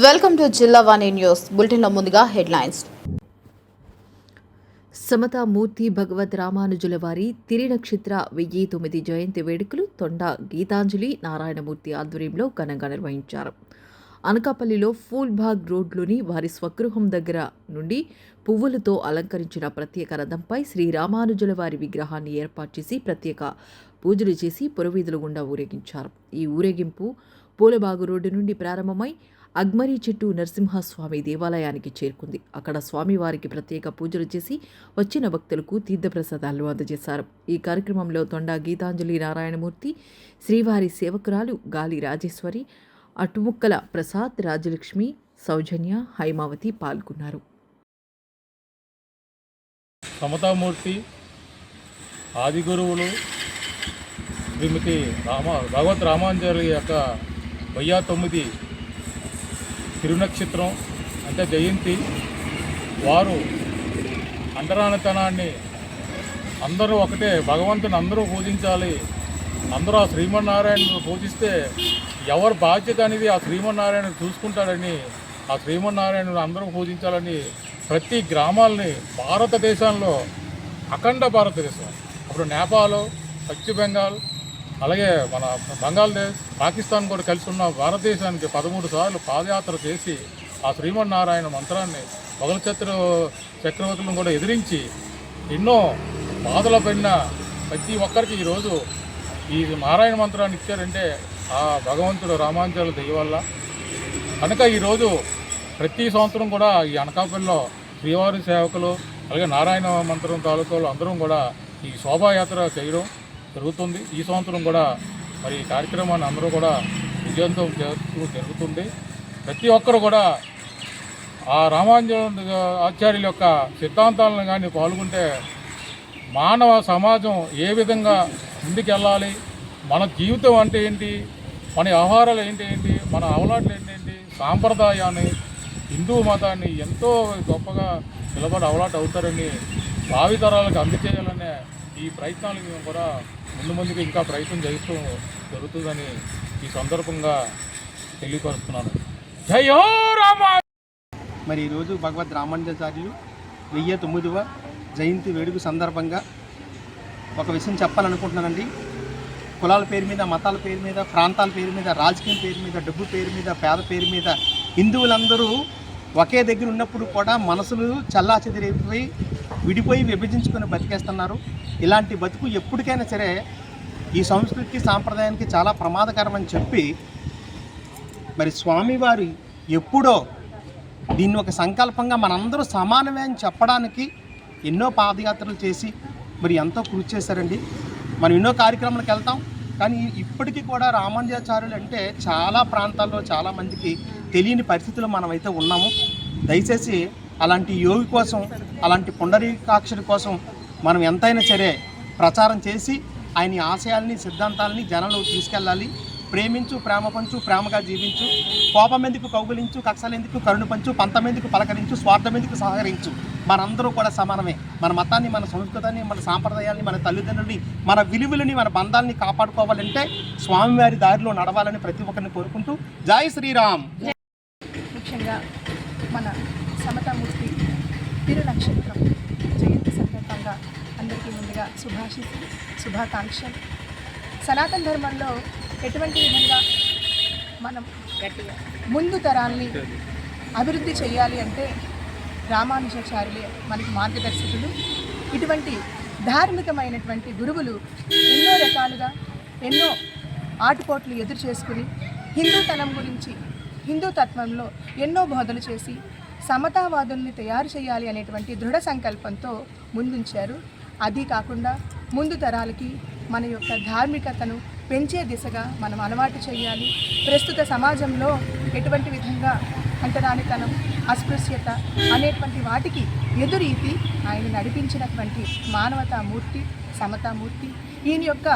Welcome to జిల్లా వాణి news బులెటిన్లో ముందుగా హెడ్లైన్స్. సమతా మూర్తి భగవద్ రామానుజుల వారి తిరినక్షత్ర 1009 జయంతి వేడుకలు తొండ గీతాంజలి నారాయణమూర్తి ఆధ్వర్యంలో ఘనంగా నిర్వహించారు. అనకాపల్లిలో ఫూల్బాగ్ రోడ్లోని వారి స్వగృహం దగ్గర నుండి పువ్వులతో అలంకరించిన ప్రత్యేక రథంపై శ్రీ రామానుజుల వారి విగ్రహాన్ని ఏర్పాటు చేసి ప్రత్యేక పూజలు చేసి పురవీధుల గుండా ఊరేగించారు. ఈ ఊరేగింపు పూలబాగు రోడ్డు నుండి ప్రారంభమై అగ్మరి చెట్టు నరసింహస్వామి దేవాలయానికి చేరుకుంది. అక్కడ స్వామివారికి ప్రత్యేక పూజలు చేసి వచ్చిన భక్తులకు తీర్థప్రసాదాలు అందజేశారు. ఈ కార్యక్రమంలో తొండ గీతాంజలి నారాయణమూర్తి, శ్రీవారి సేవకురాలు గాలి రాజేశ్వరి, అటుముక్కల ప్రసాద్, రాజలక్ష్మి, సౌజన్య, హైమావతి పాల్గొన్నారు. సమతామూర్తి ఆది గురువులు శ్రీమతి భగవత్ రామానుజుల యొక్క 1009 తిరునక్షత్రం అంటే జయంతి. వారు అంటరానితనాన్ని అందరూ ఒకటే, భగవంతుని అందరూ పూజించాలి, అందరూ ఆ శ్రీమన్నారాయణను పూజిస్తే ఎవరి బాధ్యత అనేది ఆ శ్రీమన్నారాయణ చూసుకుంటాడని, ఆ శ్రీమన్నారాయణను అందరూ పూజించాలని ప్రతి గ్రామాలని భారతదేశంలో అఖండ భారతదేశం, అప్పుడు నేపాల్, పశ్చిమ బెంగాల్, అలాగే మన బంగ్లాదేశ్, పాకిస్తాన్ కూడా కలిసి ఉన్న భారతదేశానికి 13 సార్లు పాదయాత్ర చేసి ఆ శ్రీమన్నారాయణ మంత్రాన్ని మొఘల్ చక్రవర్తులను కూడా ఎదిరించి ఎన్నో బాధలు పడిన ప్రతి ఒక్కరికి ఈరోజు ఈ నారాయణ మంత్రాన్ని ఇచ్చారంటే ఆ భగవంతుడు రామానుజుల దయ వల్ల. కనుక ఈరోజు ప్రతి సంవత్సరం కూడా ఈ అనకాపల్లిలో శ్రీవారి సేవకులు అలాగే నారాయణ మంత్రం తాలూకాలు అందరం కూడా ఈ శోభాయాత్ర చేయడం జరుగుతుంది. ఈ సంవత్సరం కూడా మరి ఈ కార్యక్రమాన్ని అందరూ కూడా విజయవంతం చేస్తూ జరుగుతుంది. ప్రతి ఒక్కరు కూడా ఆ రామానుజ ఆచార్యుల యొక్క సిద్ధాంతాలను కానీ పాల్గొంటే మానవ సమాజం ఏ విధంగా ముందుకెళ్ళాలి, మన జీవితం అంటే ఏంటి, మన వ్యవహారాలు ఏంటి, మన అవలాట్లు ఏంటి, సాంప్రదాయాన్ని, హిందూ మతాన్ని ఎంతో గొప్పగా నిలబడి అవలాట అవుతారని భావితరాలకు అందజేయాలనే ఈ ప్రయత్నాలు మేము కూడా ముందుకు ఇంకా ప్రయత్నం చేస్తూ జరుగుతుందని ఈ సందర్భంగా తెలియపరుస్తున్నాను. జై హో రామా. మరి ఈరోజు భగవద్ రామానుజాచార్యులు 1009వ జయంతి వేడుక సందర్భంగా ఒక విషయం చెప్పాలనుకుంటున్నానండి. కులాల పేరు మీద, మతాల పేరు మీద, ప్రాంతాల పేరు మీద, రాజకీయం పేరు మీద, డబ్బు పేరు మీద, పేద పేరు మీద హిందువులందరూ ఒకే దగ్గర ఉన్నప్పుడు కూడా మనసులు చల్లాచెదిరైపోయి విడిపోయి విభజించుకొని బతికేస్తున్నారు. ఇలాంటి బతుకు ఎప్పటికైనా సరే ఈ సంస్కృతికి సాంప్రదాయానికి చాలా ప్రమాదకరమని చెప్పి మరి స్వామివారు ఎప్పుడో దీన్ని ఒక సంకల్పంగా మనందరూ సమానమే అని చెప్పడానికి ఎన్నో పాదయాత్రలు చేసి మరి ఎంతో కృషి చేశారండి. మనం ఎన్నో కార్యక్రమాలకు వెళ్తాం, కానీ ఇప్పటికీ కూడా రామానుజాచార్యులు అంటే చాలా ప్రాంతాల్లో చాలామందికి తెలియని పరిస్థితుల్లో మనమైతే ఉన్నాము. దయచేసి అలాంటి యోగి కోసం, అలాంటి పుండరీకాక్షుడి కోసం మనం ఎంతైనా సరే ప్రచారం చేసి ఆయన ఆశయాల్ని, సిద్ధాంతాలని జనంలోకి తీసుకెళ్ళాలి. ప్రేమించు, ప్రేమ పంచు, ప్రేమగా జీవించు, కోపం ఎందుకు కౌగులించు, కక్షలెందుకు కరుణ పంచు, పంతమెందుకు పలకరించు, స్వార్థమెందుకు సహకరించు. మనందరూ కూడా సమానమే. మన మతాన్ని, మన సంస్కృతాన్ని, మన సాంప్రదాయాల్ని, మన తల్లిదండ్రులని, మన విలువలని, మన బంధాలని కాపాడుకోవాలంటే స్వామివారి దారిలో నడవాలని ప్రతి ఒక్కరిని కోరుకుంటూ జై శ్రీరామ్. ముఖ్యంగా మన సమతామూర్తి తిరునక్షత్రం జయంతి సందర్భంగా అందరికీ ముందుగా శుభాకాంక్షలు. సనాతన ధర్మంలో ఎటువంటి విధంగా మనం ముందు తరాల్ని అభివృద్ధి చేయాలి అంటే రామానుజాచార్యులే మనకి మార్గదర్శకులు. ఇటువంటి ధార్మికమైనటువంటి గురువులు ఎన్నో రకాలుగా ఎన్నో ఆటుపోట్లు ఎదురు చేసుకుని హిందూతనం గురించి, హిందూ తత్వంలో ఎన్నో బోధలు చేసి సమతావాదుల్ని తయారు చేయాలి అనేటువంటి దృఢ సంకల్పంతో ముందుంచారు. అది కాకుండా ముందు తరాలకి మన యొక్క ధార్మికతను పెంచే దిశగా మనం అలవాటు చేయాలి. ప్రస్తుత సమాజంలో ఎటువంటి విధంగా అంటరానితనం, అస్పృశ్యత అనేటువంటి వాటికి ఎదురీతి ఆయన నడిపించినటువంటి మానవతామూర్తి, సమతామూర్తి. ఈయన యొక్క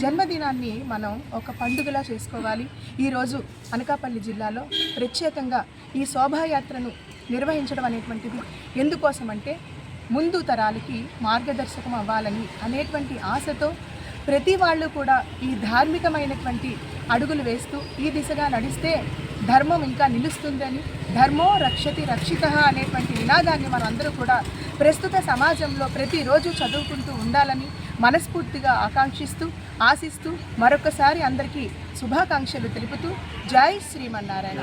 జన్మదినాన్ని మనం ఒక పండుగలా చేసుకోవాలి. ఈరోజు అనకాపల్లి జిల్లాలో ప్రత్యేకంగా ఈ శోభాయాత్రను నిర్వహించడం అనేటువంటిది ఎందుకోసమంటే ముందు తరాలకి మార్గదర్శకం అవ్వాలని అనేటువంటి ఆశతో ప్రతి వాళ్ళు కూడా ఈ ధార్మికమైనటువంటి అడుగులు వేస్తూ ఈ దిశగా నడిస్తే ధర్మం ఇంకా నిలుస్తుందని, ధర్మో రక్షతి రక్షిత అనేటువంటి నినాదాన్ని మనందరూ కూడా ప్రస్తుత సమాజంలో ప్రతిరోజు చదువుకుంటూ ఉండాలని మనస్ఫూర్తిగా ఆశిస్తూ మరొకసారి అందరికీ శుభాకాంక్షలు తెలుపుతూ జై శ్రీమన్నారాయణ.